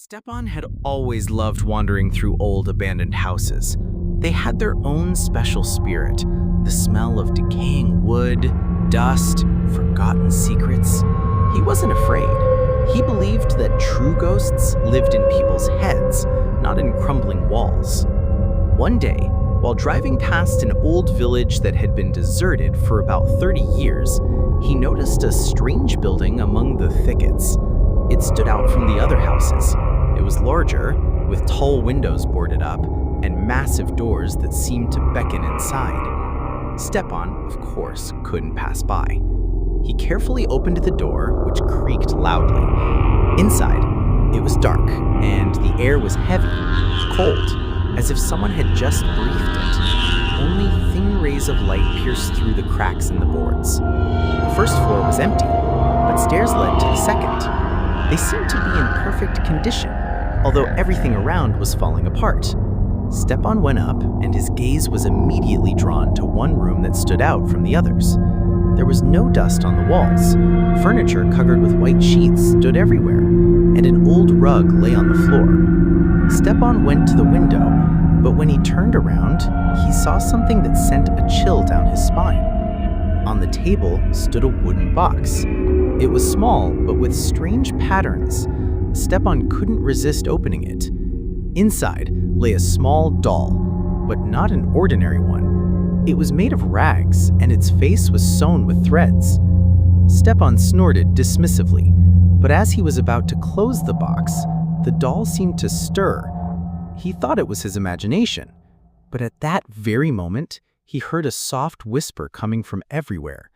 Stepan had always loved wandering through old abandoned houses. They had their own special spirit, the smell of decaying wood, dust, forgotten secrets. He wasn't afraid. He believed that true ghosts lived in people's heads, not in crumbling walls. One day, while driving past an old village that had been deserted for about 30 years, he noticed a strange building among the thickets. It stood out from the other houses. It was larger, with tall windows boarded up, and massive doors that seemed to beckon inside. Stepan, of course, couldn't pass by. He carefully opened the door, which creaked loudly. Inside, it was dark, and the air was heavy, cold, as if someone had just breathed it. Only thin rays of light pierced through the cracks in the boards. The first floor was empty, but stairs led to the second. They seemed to be in perfect condition, although everything around was falling apart. Stepan went up, and his gaze was immediately drawn to one room that stood out from the others. There was no dust on the walls. Furniture covered with white sheets stood everywhere, and an old rug lay on the floor. Stepan went to the window, but when he turned around, he saw something that sent a chill down his spine. On the table stood a wooden box. It was small, but with strange patterns. Stepan couldn't resist opening it. Inside lay a small doll, but not an ordinary one. It was made of rags, and its face was sewn with threads. Stepan snorted dismissively, but as he was about to close the box, the doll seemed to stir. He thought it was his imagination, but at that very moment, he heard a soft whisper coming from everywhere.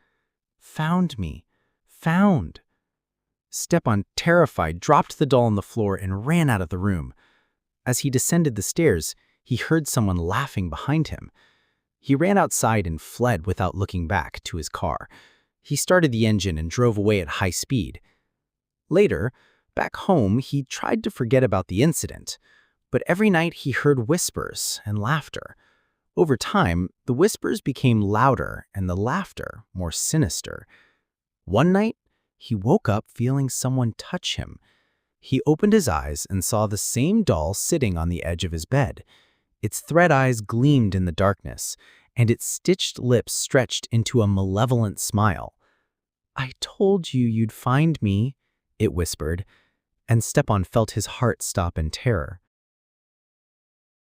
"Found me. Found." Stepan, terrified, dropped the doll on the floor and ran out of the room. As he descended the stairs, he heard someone laughing behind him. He ran outside and fled without looking back to his car. He started the engine and drove away at high speed. Later, back home, he tried to forget about the incident, but every night he heard whispers and laughter. Over time, the whispers became louder and the laughter more sinister. One night, he woke up feeling someone touch him. He opened his eyes and saw the same doll sitting on the edge of his bed. Its thread eyes gleamed in the darkness, and its stitched lips stretched into a malevolent smile. "I told you you'd find me," it whispered, and Stepan felt his heart stop in terror.